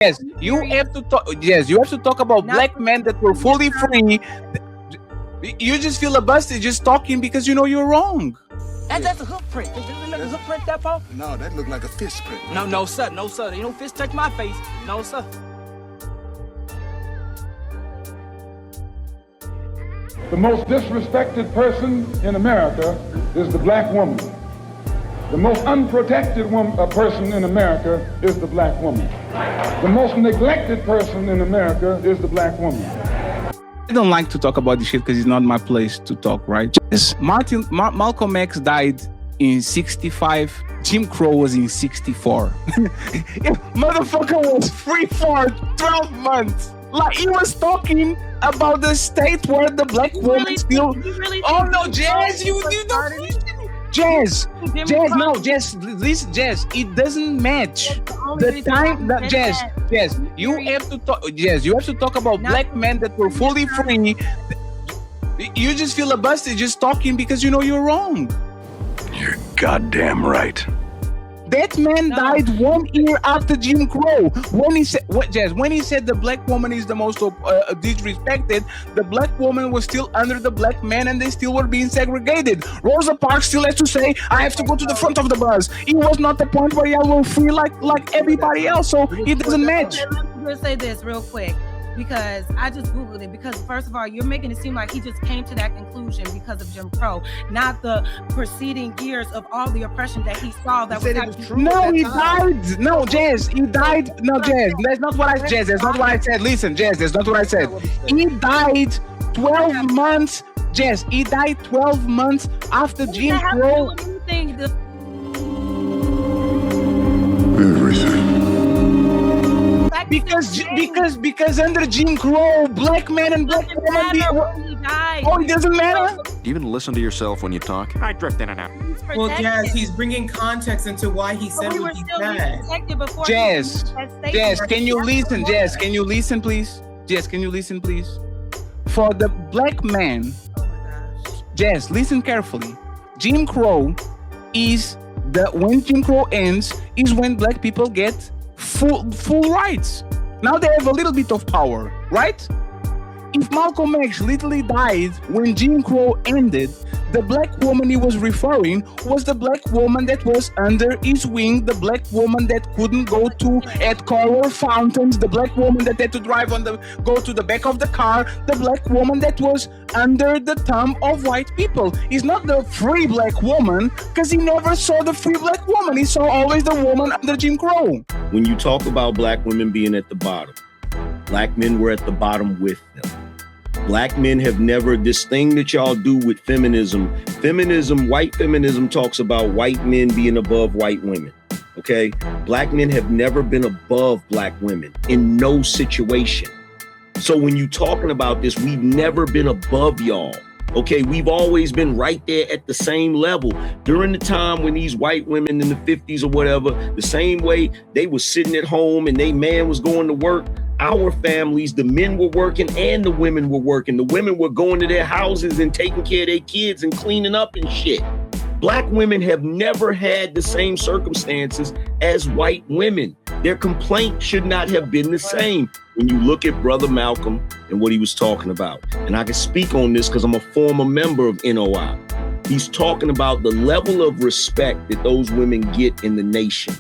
Yes, you have to talk. Yes, you have to talk about black men that were fully free. You just feel a busted just talking because you know you're wrong. That's a hoof print. Does it look like a hoof print, that Paul? No, that looked like a fist print. No, sir. No, sir. You know, fist touch my face. No, sir. The most disrespected person in America is the black woman. The most unprotected person in America is the black woman. The most neglected person in America is the black woman. I don't like to talk about this shit because it's not my place to talk, right? Malcolm X died in 65. Jim Crow was in 64. Motherfucker was free for 12 months. Like, he was talking about the state where the black woman still... Oh no, Jazz, you don't... Jazz, listen, Jazz, it doesn't match the time that Jazz, you have to talk about black men that were fully free. You just feel a busted just talking because you know you're wrong. You're goddamn right. That man died 1 year after Jim Crow. When he said, when he said the black woman is the most disrespected, the black woman was still under the black man and they still were being segregated. Rosa Parks still has to say, I have to go to the front of the bus. It was not the point where y'all were free like everybody else, so it doesn't match. Let me just say this real quick, because I just Googled it. Because first of all, you're making it seem like he just came to that conclusion because of Jim Crow, not the preceding years of all the oppression that he saw. That was happening. No, he died. No, Jazz, he died. No, Jazz, that's not what I said. That's not what I said. Listen, Jazz, that's not what I said. He died 12 months. Jazz, he died 12 months after Jim Crow. Everything. Because under Jim Crow, black men and black women. Oh, it doesn't matter. Do you even listen to yourself when you talk? I drift in and out. Well, Jazz, he's bringing context into why he said what he said. Jazz, can you listen? Jazz, can you listen, please? Jazz, can you listen, please? For the black man, Jazz, listen carefully. Jim Crow is when Jim Crow ends is when black people get full rights. Now they have a little bit of power, right? If Malcolm X literally died when Jim Crow ended, the black woman he was referring was the black woman that was under his wing, the black woman that couldn't go at color fountains, the black woman that had to go to the back of the car, the black woman that was under the thumb of white people. He's not the free black woman because he never saw the free black woman. He saw always the woman under Jim Crow. When you talk about black women being at the bottom, black men were at the bottom with them. Black men have never, this thing that y'all do with feminism, white feminism talks about white men being above white women, okay? Black men have never been above black women in no situation. So when you talking about this, we've never been above y'all, okay? We've always been right there at the same level. During the time when these white women in the 50s or whatever, the same way they were sitting at home and they man was going to work, our families, the men were working and the women were working. The women were going to their houses and taking care of their kids and cleaning up and shit. Black women have never had the same circumstances as white women. Their complaint should not have been the same. When you look at Brother Malcolm and what he was talking about, and I can speak on this because I'm a former member of NOI. He's talking about the level of respect that those women get in the nation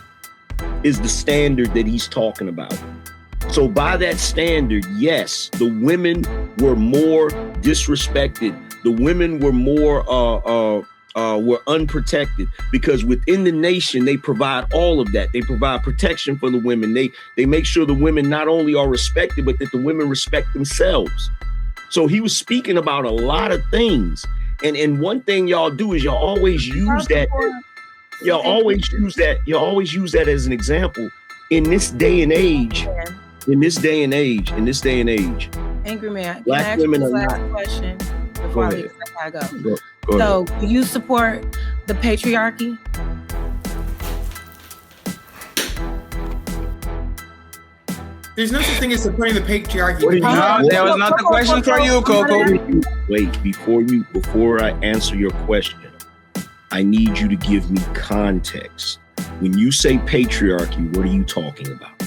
is the standard that he's talking about. So by that standard, yes, the women were more disrespected. The women were more were unprotected because within the nation, they provide all of that. They provide protection for the women. They make sure the women not only are respected, but that the women respect themselves. So he was speaking about a lot of things. And one thing y'all do is y'all always use that. Y'all always use that as an example in this day and age. Angry Man, black women are not. Question before I go. Go So, ahead. do you support the patriarchy? There's no such thing as supporting the patriarchy. No, that was not the question for you, Coco. Wait, before I answer your question, I need you to give me context. When you say patriarchy, what are you talking about?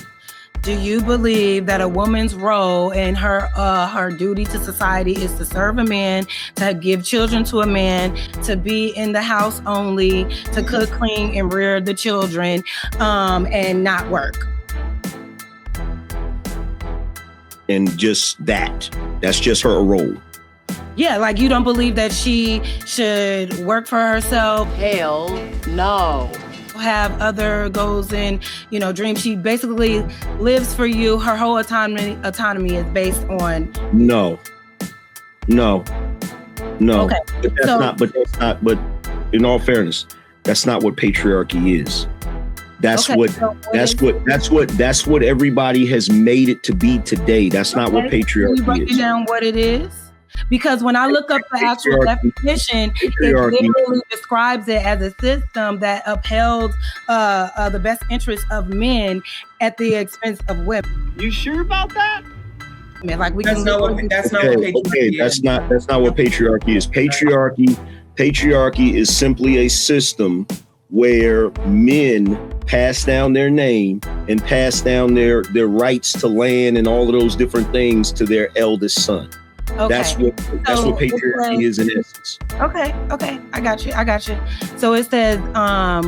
Do you believe that a woman's role and her duty to society is to serve a man, to give children to a man, to be in the house only, to cook, clean, and rear the children, and not work? And just that's just her role. Yeah, like you don't believe that she should work for herself? Hell no. Have other goals and, dreams. She basically lives for you. Her whole autonomy is based on. No. Okay. But in all fairness, that's not what patriarchy is. That's what everybody has made it to be today. That's not what patriarchy is. Can you break down what it is? Because when I look up the actual definition, it literally describes it as a system that upheld the best interests of men at the expense of women. You sure about that? Like we That's can not what patriarchy is. That's not what patriarchy is. Patriarchy is simply a system where men pass down their name and pass down their rights to land and all of those different things to their eldest son. Okay. That's what patriarchy is in essence. Okay. I got you. So it says,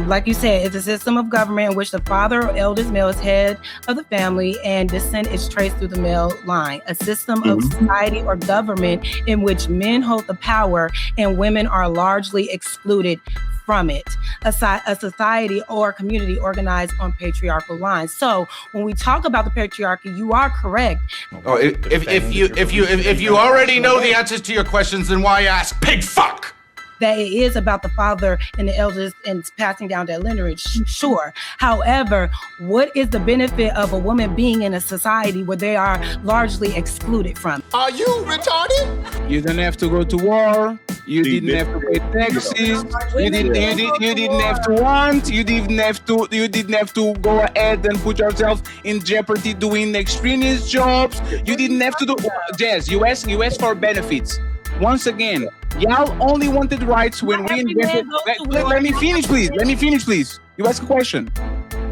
like you said, it's a system of government in which the father or eldest male is head of the family and descent is traced through the male line. A system of society or government in which men hold the power and women are largely excluded from it. A society or community organized on patriarchal lines. So when we talk about the patriarchy, you are correct. Oh, if you already know the answers to your questions, then why ask? Pig fuck! That it is about the father and the eldest and passing down that lineage, sure. However, what is the benefit of a woman being in a society where they are largely excluded from? Are you retarded? You don't have to go to war. You didn't have to pay taxes. You didn't have to want. You didn't have to go ahead and put yourself in jeopardy doing extraneous jobs. You didn't have to do Jazz. You ask for benefits. Once again, y'all only wanted rights when we invented. Let me finish, please. You ask a question.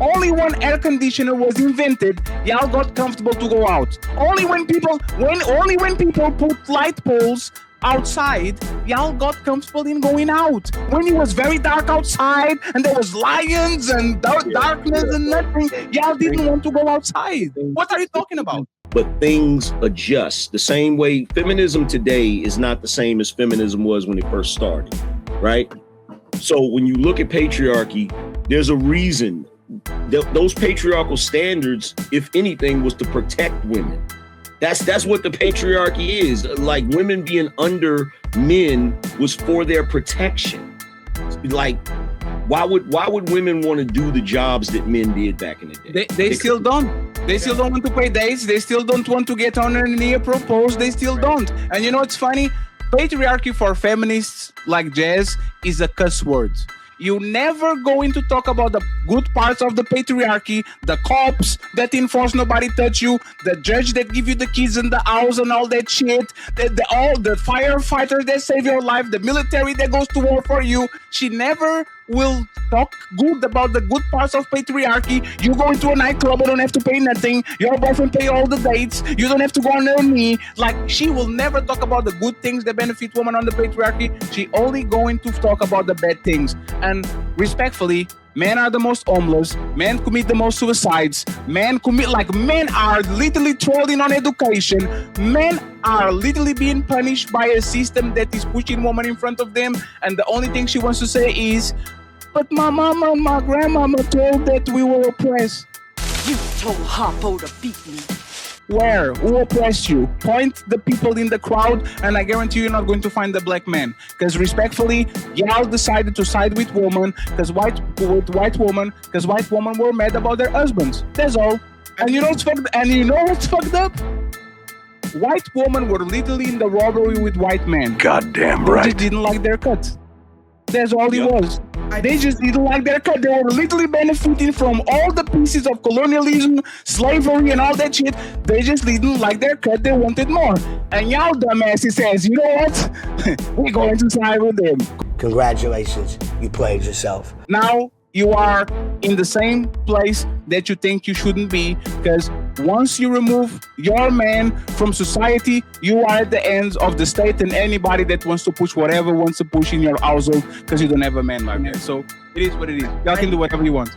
Only when air conditioner was invented, y'all got comfortable to go out. Only when people put light poles outside, y'all got comfortable in going out. When it was very dark outside and there was lions and darkness and nothing, y'all didn't want to go outside. What are you talking about? But things adjust. The same way feminism today is not the same as feminism was when it first started, right? So when you look at patriarchy, there's a reason. Those patriarchal standards, if anything, was to protect women. That's what the patriarchy is. Like women being under men was for their protection. Like, why would women want to do the jobs that men did back in the day? They still don't. They still don't want to pay dates. They still don't want to get on their knee and propose. They still don't. And you know what's funny? Patriarchy for feminists like Jazz is a cuss word. You never going to talk about the good parts of the patriarchy, the cops that enforce nobody touch you, the judge that give you the keys in the house and all that shit, all the firefighters that save your life, the military that goes to war for you. She never will talk good about the good parts of patriarchy. You go into a nightclub and don't have to pay nothing. Your boyfriend pay all the dates. You don't have to go on her knee. Like, she will never talk about the good things that benefit women on the patriarchy. She only going to talk about the bad things. And respectfully, men are the most homeless. Men commit the most suicides. Men are literally trolling on education. Men are literally being punished by a system that is pushing women in front of them. And the only thing she wants to say is, but my mama and my grandmama told that we were oppressed. You told Harpo to beat me. Where? Who oppressed you? Point the people in the crowd, and I guarantee you're not going to find the black man. Because respectfully, y'all decided to side with women, because white women were mad about their husbands. That's all. And you know what's fucked up? White women were literally in the robbery with white men. Goddamn right. They just didn't like their cut. That's all it was. They just didn't like their cut. They were literally benefiting from all the pieces of colonialism, slavery, and all that shit. They just didn't like their cut. They wanted more. And y'all dumbasses says, you know what? We're going to side with them. Congratulations. You played yourself. Now you are in the same place that you think you shouldn't be, because Once you remove your man from society, you are at the ends of the state and anybody that wants to push whatever wants to push in your household because you don't have a man like that. So it is what it is. Y'all can do whatever you want.